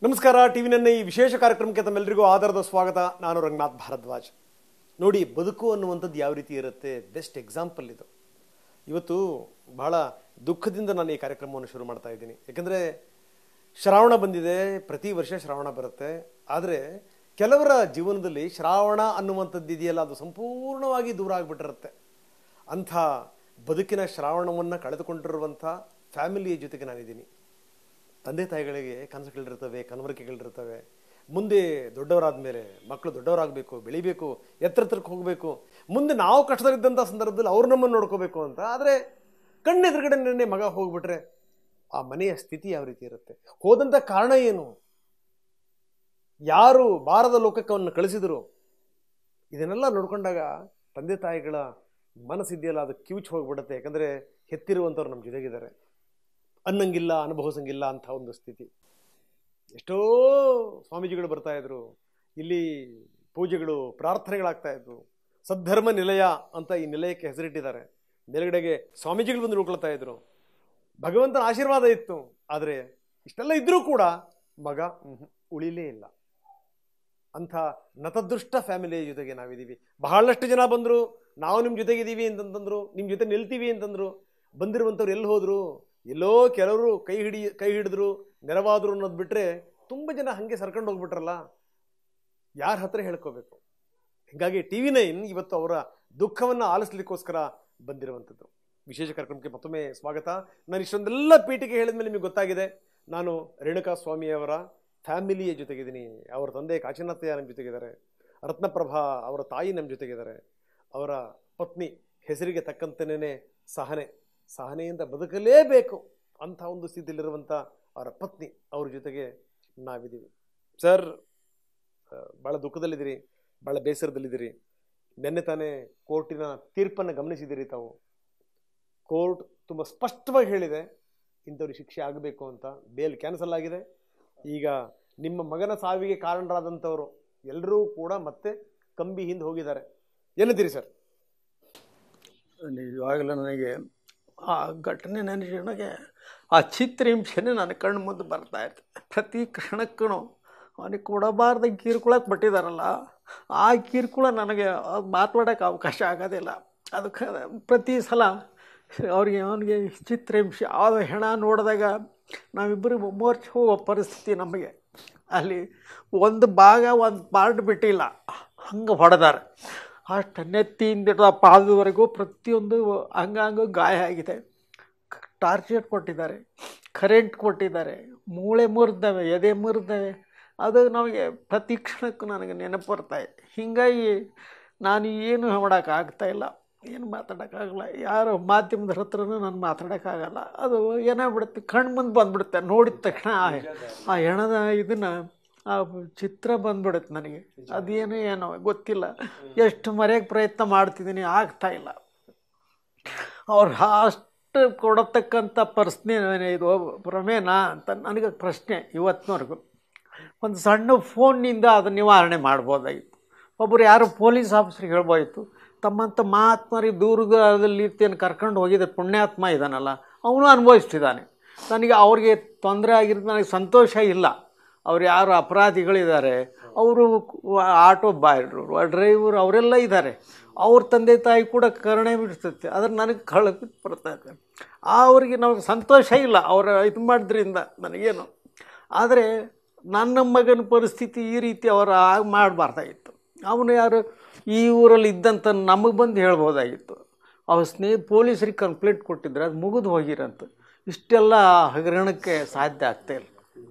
ನಮಸ್ಕಾರ. ಟಿವಿ ನನ್ನ ಈ ವಿಶೇಷ ಕಾರ್ಯಕ್ರಮಕ್ಕೆ ತಮ್ಮೆಲ್ಲರಿಗೂ ಆಧಾರದ ಸ್ವಾಗತ. ನಾನು ರಂಗನಾಥ್ ಭಾರದ್ವಾಜ್. ನೋಡಿ, ಬದುಕು ಅನ್ನುವಂಥದ್ದು ಯಾವ ರೀತಿ ಇರುತ್ತೆ, ಬೆಸ್ಟ್ ಎಕ್ಸಾಂಪಲ್ ಇದು. ಇವತ್ತು ಬಹಳ ದುಃಖದಿಂದ ನಾನು ಈ ಕಾರ್ಯಕ್ರಮವನ್ನು ಶುರು ಮಾಡ್ತಾ ಇದ್ದೀನಿ. ಯಾಕಂದರೆ ಶ್ರಾವಣ ಬಂದಿದೆ, ಪ್ರತಿ ವರ್ಷ ಶ್ರಾವಣ ಬರುತ್ತೆ. ಆದರೆ ಕೆಲವರ ಜೀವನದಲ್ಲಿ ಶ್ರಾವಣ ಅನ್ನುವಂಥದ್ದು ಇದೆಯಲ್ಲ, ಅದು ಸಂಪೂರ್ಣವಾಗಿ ದೂರ ಆಗಿಬಿಟ್ಟಿರುತ್ತೆ. ಅಂಥ ಬದುಕಿನ ಶ್ರಾವಣವನ್ನು ಕಳೆದುಕೊಂಡಿರುವಂಥ ಫ್ಯಾಮಿಲಿಯ ಜೊತೆಗೆ ನಾನಿದ್ದೀನಿ. ತಂದೆ ತಾಯಿಗಳಿಗೆ ಕನಸುಗಳಿರ್ತವೆ, ಕನವರಿಕೆಗಳಿರ್ತವೆ. ಮುಂದೆ ದೊಡ್ಡವರಾದ ಮೇಲೆ ಮಕ್ಕಳು ದೊಡ್ಡವರಾಗಬೇಕು, ಬೆಳಿಬೇಕು, ಎತ್ತರಕ್ಕೆ ಹೋಗಬೇಕು, ಮುಂದೆ ನಾವು ಕಷ್ಟದಲ್ಲಿದ್ದಂಥ ಸಂದರ್ಭದಲ್ಲಿ ಅವ್ರು ನಮ್ಮನ್ನು ನೋಡ್ಕೋಬೇಕು ಅಂತ. ಆದರೆ ಕಣ್ಣೆದುರುಗಡೆ ಮಗ ಹೋಗ್ಬಿಟ್ರೆ ಆ ಮನೆಯ ಸ್ಥಿತಿ ಯಾವ ರೀತಿ ಇರುತ್ತೆ, ಹೋದಂಥ ಕಾರಣ ಏನು, ಯಾರು ಬಾರದ ಲೋಕಕ್ಕೆ ಅವನ್ನ ಕಳಿಸಿದರು, ಇದನ್ನೆಲ್ಲ ನೋಡ್ಕೊಂಡಾಗ ತಂದೆ ತಾಯಿಗಳ ಮನಸ್ಸಿದೆಯಲ್ಲ, ಅದು ಕಿವುಚ್ ಹೋಗ್ಬಿಡುತ್ತೆ. ಯಾಕಂದರೆ ಹೆತ್ತಿರುವಂಥವ್ರು ನಮ್ಮ ಜೊತೆಗಿದ್ದಾರೆ, ಅನ್ನಂಗಿಲ್ಲ ಅನುಭವಿಸಂಗಿಲ್ಲ ಅಂಥ ಒಂದು ಸ್ಥಿತಿ. ಎಷ್ಟೋ ಸ್ವಾಮೀಜಿಗಳು ಬರ್ತಾ ಇದ್ರು, ಇಲ್ಲಿ ಪೂಜೆಗಳು ಪ್ರಾರ್ಥನೆಗಳಾಗ್ತಾ ಇದ್ವು. ಸದ್ಧರ್ಮ ನಿಲಯ ಅಂತ ಈ ನಿಲಯಕ್ಕೆ ಹೆಸರಿಟ್ಟಿದ್ದಾರೆ. ಮೇಲ್ಗಡೆಗೆ ಸ್ವಾಮೀಜಿಗಳು ಬಂದು ಉಳ್ಕೊಳ್ತಾ ಇದ್ರು, ಭಗವಂತನ ಆಶೀರ್ವಾದ ಇತ್ತು. ಆದರೆ ಇಷ್ಟೆಲ್ಲ ಇದ್ರೂ ಕೂಡ ಮಗ ಉಳಿಲೇ ಇಲ್ಲ. ಅಂಥ ನತದೃಷ್ಟ ಫ್ಯಾಮಿಲಿಯ ಜೊತೆಗೆ ನಾವಿದ್ದೀವಿ. ಬಹಳಷ್ಟು ಜನ ಬಂದರು, ನಾವು ನಿಮ್ಮ ಜೊತೆಗಿದ್ದೀವಿ ಅಂತಂತಂದ್ರು, ನಿಮ್ಮ ಜೊತೆ ನಿಲ್ತೀವಿ ಅಂತಂದ್ರು. ಬಂದಿರುವಂಥವ್ರು ಎಲ್ಲಿ ಹೋದ್ರು, ಎಲ್ಲೋ ಕೆಲವರು ಕೈ ಹಿಡಿದ್ರು, ನೆರವಾದ್ರು ಅನ್ನೋದು ಬಿಟ್ಟರೆ ತುಂಬ ಜನ ಹಾಗೆ ಸರ್ಕೊಂಡು ಹೋಗ್ಬಿಟ್ರಲ್ಲ, ಯಾರ ಹತ್ರ ಹೇಳ್ಕೋಬೇಕು. ಹೀಗಾಗಿ TV9 ಇವತ್ತು ಅವರ ದುಃಖವನ್ನು ಆಲಿಸ್ಲಿಕ್ಕೋಸ್ಕರ ಬಂದಿರುವಂಥದ್ದು. ವಿಶೇಷ ಕಾರ್ಯಕ್ರಮಕ್ಕೆ ಮತ್ತೊಮ್ಮೆ ಸ್ವಾಗತ. ನಾನು ಇಷ್ಟೊಂದೆಲ್ಲ ಪೀಠಿಗೆ ಹೇಳಿದ ಮೇಲೆ ನಿಮಗೆ ಗೊತ್ತಾಗಿದೆ, ನಾನು ರೇಣುಕಾ ಸ್ವಾಮಿಯವರ ಫ್ಯಾಮಿಲಿಯ ಜೊತೆಗಿದ್ದೀನಿ. ಅವರ ತಂದೆ ಕಾಶಿನಾಥಯ್ಯ ನಮ್ಮ ಜೊತೆಗಿದ್ದಾರೆ, ರತ್ನಪ್ರಭಾ ಅವರ ತಾಯಿ ನಮ್ಮ ಜೊತೆಗಿದ್ದಾರೆ, ಅವರ ಪತ್ನಿ ಹೆಸರಿಗೆ ತಕ್ಕಂತೆಯೇ ಸಹನೆಯಿಂದ ಬದುಕಲೇಬೇಕು ಅಂಥ ಒಂದು ಸ್ಥಿತಿಯಲ್ಲಿರುವಂಥ ಅವರ ಪತ್ನಿ, ಅವ್ರ ಜೊತೆಗೆ ನಾವಿದ್ದೀವಿ. ಸರ್, ಭಾಳ ದುಃಖದಲ್ಲಿದ್ದೀರಿ, ಭಾಳ ಬೇಸರದಲ್ಲಿದ್ದೀರಿ. ನಿನ್ನೆ ತಾನೇ ಕೋರ್ಟಿನ ತೀರ್ಪನ್ನು ಗಮನಿಸಿದ್ದೀರಿ ತಾವು. ಕೋರ್ಟ್ ತುಂಬ ಸ್ಪಷ್ಟವಾಗಿ ಹೇಳಿದೆ, ಇಂಥವ್ರಿಗೆ ಶಿಕ್ಷೆ ಆಗಬೇಕು ಅಂತ. ಬೇಲ್ ಕ್ಯಾನ್ಸಲ್ ಆಗಿದೆ. ಈಗ ನಿಮ್ಮ ಮಗನ ಸಾವಿಗೆ ಕಾರಣರಾದಂಥವರು ಎಲ್ಲರೂ ಕೂಡ ಮತ್ತೆ ಕಂಬಿ ಹಿಂದೆ ಹೋಗಿದ್ದಾರೆ. ಏನಂತೀರಿ ಸರ್? ನಿಜವಾಗಲೂ ನನಗೆ ಆ ಘಟನೆ ನನಗೆ ಆ ಚಿತ್ರಹಿಂಸೆನೇ ನನ್ನ ಕಣ್ಣು ಮುಂದೆ ಬರ್ತಾ ಇರ್ತದೆ. ಪ್ರತಿ ಕ್ಷಣಕ್ಕೂ ಅವನಿಗೆ ಕೊಡಬಾರ್ದ ಕಿರುಕುಳಕ್ಕೆ ಬಿಟ್ಟಿದ್ದಾರಲ್ಲ, ಆ ಕಿರುಕುಳ ನನಗೆ ಮಾತಾಡೋಕ್ಕೆ ಅವಕಾಶ ಆಗೋದಿಲ್ಲ. ಅದಕ್ಕೆ ಪ್ರತಿ ಸಲ ಅವನಿಗೆ ಚಿತ್ರಹಿಂಸೆ ಆ ಹೆಣ ನೋಡಿದಾಗ ನಾವಿಬ್ಬರು ಮೂರ್ಛೆ ಹೋಗೋ ಪರಿಸ್ಥಿತಿ ನಮಗೆ. ಅಲ್ಲಿ ಒಂದು ಪಾರ್ಟ್ ಬಿಟ್ಟಿಲ್ಲ, ಹಂಗೆ ಹೊಡೆದಾರೆ. ಅಷ್ಟು ನೆತ್ತಿಯಿಂದ ಪಾದದವರೆಗೂ ಪ್ರತಿಯೊಂದು ಅಂಗಾಂಗ ಗಾಯ ಆಗಿದೆ. ಟಾರ್ಚರ್ ಕೊಟ್ಟಿದ್ದಾರೆ, ಕರೆಂಟ್ ಕೊಟ್ಟಿದ್ದಾರೆ, ಮೂಳೆ ಮುರಿದವೆ, ಎದೆ ಮುರಿದವೆ. ಅದು ನಮಗೆ ಪ್ರತಿ ಕ್ಷಣಕ್ಕೂ ನನಗೆ ನೆನಪು ಬರ್ತಾಯಿದೆ. ಹೀಗಾಗಿ ನಾನು ಏನು ಮಾಡೋಕ್ಕಾಗ್ತಾಯಿಲ್ಲ, ಏನು ಮಾತಾಡೋಕ್ಕಾಗಲ್ಲ. ಯಾರು ಮಾಧ್ಯಮದ ಹತ್ರನೂ ನಾನು ಮಾತಾಡೋಕ್ಕಾಗಲ್ಲ. ಅದು ಏನಾಗ್ಬಿಡುತ್ತೆ, ಕಣ್ಣು ಮುಂದೆ ಬಂದುಬಿಡುತ್ತೆ. ನೋಡಿದ ತಕ್ಷಣ ಆ ಹೆಣದ ಇದನ್ನು ಆ ಚಿತ್ರ ಬಂದ್ಬಿಡುತ್ತೆ ನನಗೆ. ಏನೋ ಗೊತ್ತಿಲ್ಲ, ಎಷ್ಟು ಮರೆಯೋಕ್ಕೆ ಪ್ರಯತ್ನ ಮಾಡ್ತಿದ್ದೀನಿ, ಆಗ್ತಾಯಿಲ್ಲ. ಅವ್ರು ಅಷ್ಟು ಕೊಡತಕ್ಕಂಥ ಪ್ರಶ್ನೆ ಇದು ಪ್ರಮೇನ ಅಂತ ನನಗೆ ಪ್ರಶ್ನೆ ಇವತ್ತಿನವರೆಗೂ. ಒಂದು ಸಣ್ಣ ಫೋನ್ನಿಂದ ಅದನ್ನು ನಿವಾರಣೆ ಮಾಡ್ಬೋದಾಗಿತ್ತು. ಒಬ್ಬರು ಯಾರು ಪೊಲೀಸ್ ಆಫೀಸ್ರಿಗೆ ಹೇಳ್ಬೋಯಿತ್ತು, ತಮ್ಮಂಥ ಮಹಾತ್ಮರಿಗೆ ದೂರದಲ್ಲಿ ಕರ್ಕೊಂಡು ಹೋಗಿದ್ದೆ ಪುಣ್ಯಾತ್ಮ ಇದ್ದಾನಲ್ಲ, ಅವನು ಅನುಭವಿಸ್ತಿದ್ದಾನೆ. ನನಗೆ ಅವ್ರಿಗೆ ತೊಂದರೆ ಆಗಿರೋದು ನನಗೆ ಸಂತೋಷ ಇಲ್ಲ. ಅವ್ರು ಯಾರು ಅಪರಾಧಿಗಳಿದ್ದಾರೆ, ಅವರು ಆಟೋ ಬಾಯ್ಡ್ರು, ಡ್ರೈವರು, ಅವರೆಲ್ಲ ಇದ್ದಾರೆ. ಅವ್ರ ತಂದೆ ತಾಯಿ ಕೂಡ ಕರುಣೆ ಬಿಡ್ತೈತೆ. ಆದರೆ ನನಗೆ ಕಳಕ್ಕೆ ಬರ್ತೈತೆ. ಅವ್ರಿಗೆ ನಮಗೆ ಸಂತೋಷ ಇಲ್ಲ ಅವರ ಇದು ಮಾಡೋದ್ರಿಂದ ನನಗೇನು. ಆದರೆ ನನ್ನ ಮಗನ ಪರಿಸ್ಥಿತಿ ಈ ರೀತಿ ಅವರು ಮಾಡಬಾರ್ದಾಗಿತ್ತು. ಅವನು ಯಾರು ಈ ಊರಲ್ಲಿ ಇದ್ದಂತ ನಮಗೆ ಬಂದು ಹೇಳ್ಬೋದಾಗಿತ್ತು. ಅವ್ರ ಪೊಲೀಸರಿಗೆ ಕಂಪ್ಲೇಂಟ್ ಕೊಟ್ಟಿದ್ರೆ ಅದು ಮುಗಿದು ಹೋಗಿರಂತ. ಇಷ್ಟೆಲ್ಲ ಹಗರಣಕ್ಕೆ ಸಾಧ್ಯ ಆಗ್ತಾಯಿಲ್ಲ.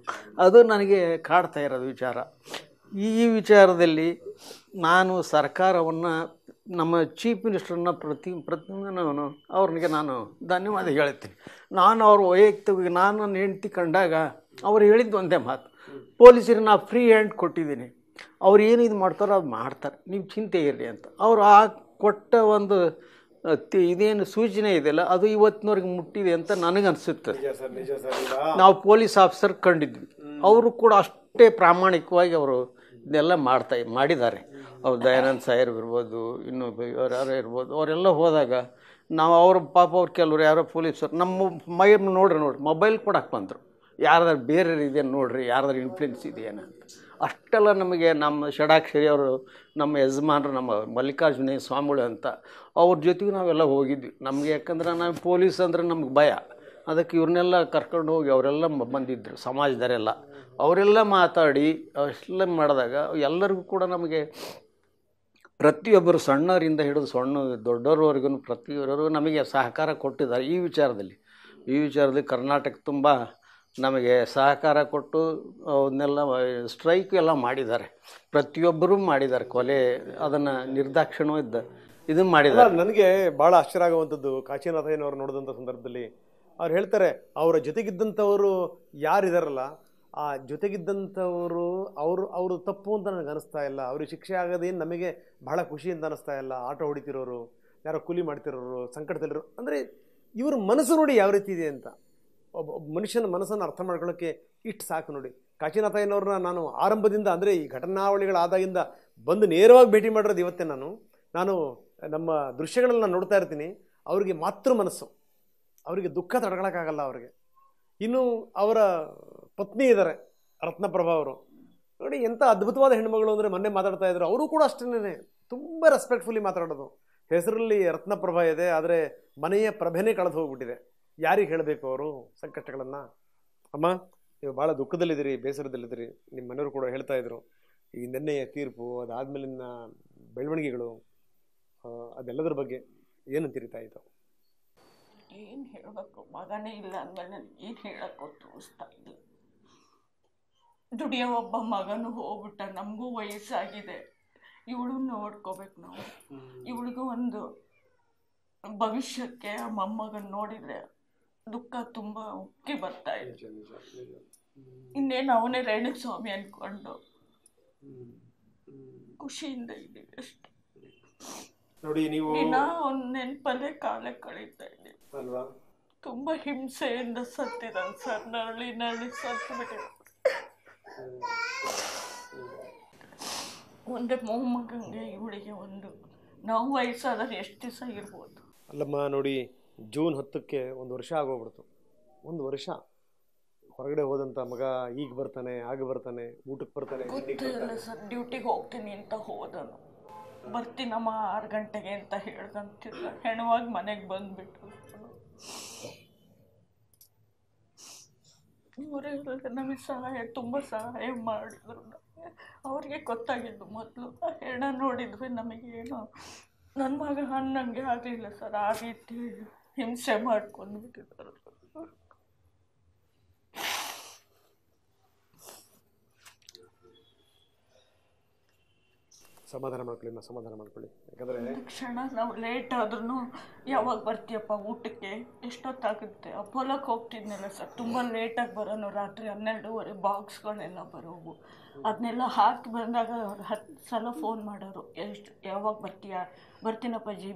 ಅದು ನನಗೆ ಕಾಡ್ತಾ ಇರೋದು ವಿಚಾರ. ಈ ವಿಚಾರದಲ್ಲಿ ನಾನು ಸರ್ಕಾರವನ್ನು, ನಮ್ಮ ಚೀಫ್ ಮಿನಿಸ್ಟರ್ನ ಪ್ರತಿದಿನ ಅವ್ರಿಗೆ ನಾನು ಧನ್ಯವಾದ ಹೇಳ್ತೀನಿ. ನಾನು ಅವ್ರ ವೈಯಕ್ತಿಕ ನನ್ನ ಹೆಂಡತಿ ಕಂಡಾಗ ಅವ್ರು ಹೇಳಿದ್ದು ಒಂದೇ ಮಾತು, ಪೊಲೀಸರಿಗೆ ನಾನು ಫ್ರೀ ಹ್ಯಾಂಡ್ ಕೊಟ್ಟಿದ್ದೀನಿ, ಅವ್ರು ಏನು ಇದು ಮಾಡ್ತಾರೋ ಅದು ಮಾಡ್ತಾರೆ, ನೀವು ಚಿಂತೆ ಇರಲಿ ಅಂತ. ಅವರು ಆ ಕೊಟ್ಟ ಒಂದು ಇದೇನು ಸೂಚನೆ ಇದೆಯಲ್ಲ, ಅದು ಇವತ್ತಿನವ್ರಿಗೆ ಮುಟ್ಟಿದೆ ಅಂತ ನನಗನ್ಸುತ್ತೆ. ನಾವು ಪೊಲೀಸ್ ಆಫೀಸರ್ ಕಂಡಿದ್ವಿ, ಅವರು ಕೂಡ ಅಷ್ಟೇ ಪ್ರಾಮಾಣಿಕವಾಗಿ ಅವರು ಇದನ್ನೆಲ್ಲ ಮಾಡಿದ್ದಾರೆ. ಅವ್ರು ದಯಾನಂದ್ ಸಾಯರ್ ಇರ್ಬೋದು, ಇನ್ನು ಯಾರೋ ಇರ್ಬೋದು, ಅವರೆಲ್ಲ ಹೋದಾಗ ನಾವು ಅವ್ರ ಪಾಪ ಅವ್ರು ಕೆಲವರು ಯಾರೋ ಪೊಲೀಸರು ನಮ್ಮ ನೋಡ್ರಿ ಮೊಬೈಲ್ ಕೊಡಕ್ಕೆ ಬಂದರು. ಯಾರ್ದಾರು ಬೇರೆ ಇದೆಯಾ ನೋಡ್ರಿ, ಯಾರ್ದಾರು ಇನ್ಫ್ಲುಯೆನ್ಸ್ ಇದೆಯೇನ ಅಂತ. ಅಷ್ಟೆಲ್ಲ ನಮಗೆ ನಮ್ಮ ಷಡಾಕ್ಷರಿ ಅವರು, ನಮ್ಮ ಯಜಮಾನರು, ನಮ್ಮ ಮಲ್ಲಿಕಾರ್ಜುನ ಸ್ವಾಮಿಗಳು ಅಂತ, ಅವ್ರ ಜೊತೆಗೆ ನಾವೆಲ್ಲ ಹೋಗಿದ್ವಿ. ನಮಗೆ ಯಾಕಂದ್ರೆ ನಾವು ಪೊಲೀಸ್ ಅಂದರೆ ನಮ್ಗೆ ಭಯ, ಅದಕ್ಕೆ ಇವ್ರನ್ನೆಲ್ಲ ಕರ್ಕೊಂಡು ಹೋಗಿ ಅವರೆಲ್ಲ ಬಂದಿದ್ದರು ಸಮಾಜದವರೆಲ್ಲ. ಅವರೆಲ್ಲ ಮಾತಾಡಿ ಅಷ್ಟೆಲ್ಲ ಮಾಡಿದಾಗ ಎಲ್ಲರಿಗೂ ಕೂಡ ನಮಗೆ ಪ್ರತಿಯೊಬ್ಬರು ಸಣ್ಣವರಿಂದ ಹಿಡಿದು ದೊಡ್ಡವರವರೆಗೂ ಪ್ರತಿಯೊಬ್ಬರು ನಮಗೆ ಸಹಕಾರ ಕೊಟ್ಟಿದ್ದಾರೆ. ಈ ವಿಚಾರದಲ್ಲಿ ಕರ್ನಾಟಕ ತುಂಬ ನಮಗೆ ಸಹಕಾರ ಕೊಟ್ಟು ಅವನ್ನೆಲ್ಲ ಸ್ಟ್ರೈಕ್ ಎಲ್ಲ ಮಾಡಿದ್ದಾರೆ, ಪ್ರತಿಯೊಬ್ಬರೂ ಮಾಡಿದ್ದಾರೆ. ಕೊಲೆ ಅದನ್ನು ನಿರ್ದಾಕ್ಷಿಣ್ಯ ಇದನ್ನು ಮಾಡಿದ್ದಾರೆ. ನನಗೆ ಭಾಳ ಆಶ್ಚರ್ಯ ಆಗುವಂಥದ್ದು ಕಾಶಿನಾಥಯ್ಯನವ್ರು ನೋಡಿದಂಥ ಸಂದರ್ಭದಲ್ಲಿ ಅವ್ರು ಹೇಳ್ತಾರೆ, ಅವರ ಜೊತೆಗಿದ್ದಂಥವರು ಯಾರಿದಾರಲ್ಲ, ಆ ಜೊತೆಗಿದ್ದಂಥವರು ಅವರು ತಪ್ಪು ಅಂತ ನನಗೆ ಅನಿಸ್ತಾ ಇಲ್ಲ, ಅವ್ರಿಗೆ ಶಿಕ್ಷೆ ಆಗೋದೇನು ನಮಗೆ ಬಹಳ ಖುಷಿ ಅಂತ ಅನಿಸ್ತಾ ಇಲ್ಲ. ಆಟೋ ಹೊಡಿತಿರೋರು, ಯಾರೋ ಕೂಲಿ ಮಾಡ್ತಿರೋರು, ಸಂಕಟದಲ್ಲಿರೋ, ಅಂದರೆ ಇವ್ರ ಮನಸ್ಸು ನೋಡಿ ಯಾವ ರೀತಿ ಇದೆ ಅಂತ. ಒಬ್ಬ ಮನುಷ್ಯನ ಮನಸ್ಸನ್ನು ಅರ್ಥ ಮಾಡ್ಕೊಳ್ಳೋಕ್ಕೆ ಇಷ್ಟು ಸಾಕು ನೋಡಿ. ಕಾಶಿನಾಥಯ್ಯನವ್ರನ್ನ ನಾನು ಆರಂಭದಿಂದ, ಅಂದರೆ ಈ ಘಟನಾವಳಿಗಳಾದಾಗಿಂದ ಬಂದು ನೇರವಾಗಿ ಭೇಟಿ ಮಾಡಿರೋದು ಇವತ್ತೇ. ನಾನು ನಮ್ಮ ದೃಶ್ಯಗಳನ್ನ ನೋಡ್ತಾ ಇರ್ತೀನಿ. ಅವರಿಗೆ ಮಾತೃ ಮನಸ್ಸು, ಅವರಿಗೆ ದುಃಖ ತಡ್ಕೊಳಕ್ಕಾಗಲ್ಲ ಅವ್ರಿಗೆ. ಇನ್ನು ಅವರ ಪತ್ನಿ ಇದ್ದಾರೆ ರತ್ನಪ್ರಭಾ ಅವರು, ನೋಡಿ ಎಂಥ ಅದ್ಭುತವಾದ ಹೆಣ್ಮಗಳು ಅಂದರೆ. ಮೊನ್ನೆ ಮಾತಾಡ್ತಾ ಇದ್ರು, ಅವರು ಕೂಡ ಅಷ್ಟೇ ತುಂಬ ರೆಸ್ಪೆಕ್ಟ್ಫುಲ್ಲಿ ಮಾತಾಡೋದು. ಹೆಸರಲ್ಲಿ ರತ್ನಪ್ರಭಾ ಇದೆ, ಆದರೆ ಮನೆಯ ಪ್ರಭೆನೇ ಕಳೆದು ಹೋಗ್ಬಿಟ್ಟಿದೆ. ಯಾರಿಗೆ ಹೇಳಬೇಕು ಅವರು ಸಂಕಷ್ಟಗಳನ್ನು? ಅಮ್ಮ, ನೀವು ಭಾಳ ದುಃಖದಲ್ಲಿದ್ದೀರಿ, ಬೇಸರದಲ್ಲಿದ್ದೀರಿ. ನಿಮ್ಮ ಮನೆಯವರು ಕೂಡ ಹೇಳ್ತಾ ಇದ್ರು, ಈ ನಿನ್ನೆಯ ತೀರ್ಪು, ಅದಾದಮೇಲಿನ ಬೆಳವಣಿಗೆಗಳು, ಅದೆಲ್ಲದರ ಬಗ್ಗೆ ಏನಂತೀರಿ ತಾಯಿತು? ಏನು ಹೇಳಬೇಕು, ಮಗನೇ ಇಲ್ಲ ಅಂದಮೇಲೆ ನನಗೆ ಏನು ಹೇಳೋಕ್ಕೂ ತೋರಿಸ್ತಾ ಇಲ್ಲ. ದುಡಿಯೋ ಒಬ್ಬ ಮಗನು ಹೋಗ್ಬಿಟ್ಟ, ನಮಗೂ ವಯಸ್ಸಾಗಿದೆ, ಇವಳು ನೋಡ್ಕೋಬೇಕು ನಾವು. ಇವಳಿಗೂ ಒಂದು ಭವಿಷ್ಯಕ್ಕೆ ಆ ಮೊಮ್ಮಗನ ನೋಡಿದರೆ ದುಃಖ ತುಂಬ ಉಕ್ಕಿ ಬರ್ತಾ ಇದೆ. ಇನ್ನೇನು ಅವನೇ ರೇಣುಸ್ವಾಮಿ ಅಂದ್ಕೊಂಡು ಖುಷಿಯಿಂದ ಇದ್ದೀವಿ ಅಷ್ಟೆ. ನೋಡಿ, ನೀವು ದಿನ ಒಂದು ನೆನಪಲ್ಲೇ ಕಾಲ ಕಳೀತಾ ಇದ್ದೀವಿ. ತುಂಬ ಹಿಂಸೆಯಿಂದ ಸತ್ತಿದ್ದಾನೆ ಸರ್, ನರಳಿ ಸತ್ತು ಬಿಟ್ಟಿದ್ದ. ಒಂದೇ ಮೊಮ್ಮಗಂಗೆ ಇವಳಿಗೆ ನಾವು ವಯಸ್ಸಾದ್ರೆ ಎಷ್ಟು ದಿವಸ ಇರ್ಬೋದು? ಅಲ್ಲಮ್ಮ, ನೋಡಿ, ಜೂನ್ 10ಕ್ಕೆ 1 ವರ್ಷ ಆಗೋಗ್ಬಿಡ್ತು. 1 ವರ್ಷ ಹೊರಗಡೆ ಹೋದಂಥ ಮಗ ಈಗ ಬರ್ತಾನೆ, ಆಗ ಬರ್ತಾನೆ, ಊಟಕ್ಕೆ ಬರ್ತಾನೆ. ಗೊತ್ತಿಲ್ಲ ಸರ್, ಡ್ಯೂಟಿಗೆ ಹೋಗ್ತೀನಿ ಅಂತ ಹೋದನು. ಬರ್ತೀನಮ್ಮ 6 ಗಂಟೆಗೆ ಅಂತ ಹೇಳ್ದಂತಿಲ್ಲ, ಹೆಣವಾಗಿ ಮನೆಗೆ ಬಂದುಬಿಟ್ರು. ಇವರೆಲ್ಲ ನಮಗೆ ತುಂಬ ಸಹಾಯ ಮಾಡಿದ್ರು. ಅವ್ರಿಗೆ ಗೊತ್ತಾಗಿದ್ದು ಮೊದಲು. ಹೆಣ ನೋಡಿದ್ರೆ ನಮಗೇನು, ನನ್ನ ಮಗ ಅನ್ನಂಗೆ ಆಗಲಿಲ್ಲ ಸರ್, ಆ ರೀತಿ ಹಿಂಸೆ ಮಾಡ್ಕೊಂಡು ಬಿಟ್ಟಿದ್ದಾರೆ. ಸಮಾಧಾನ ಮಾಡ್ಕೊಳ್ಳಿ. ಯಾಕಂದರೆ ಕ್ಷಣ ನಾವು ಲೇಟ್ ಆದ್ರೂ ಯಾವಾಗ ಬರ್ತೀಯಪ್ಪ ಊಟಕ್ಕೆ, ಎಷ್ಟೊತ್ತಾಗುತ್ತೆ? ಅಪೋಲಕ್ಕೆ ಹೋಗ್ತಿದ್ನಲ್ಲ ಸರ್, ತುಂಬ ಲೇಟಾಗಿ ಬರೋನು. ರಾತ್ರಿ 12:30 ಬಾಕ್ಸ್ಗಳೆಲ್ಲ ಬರೋವು. ಅದನ್ನೆಲ್ಲ ಹಾಕಿ ಬಂದಾಗ ಅವ್ರು 10 ಸಲ ಫೋನ್ ಮಾಡೋರು, ಯಾವಾಗ ಬರ್ತೀನಪ್ಪಾಜಿ.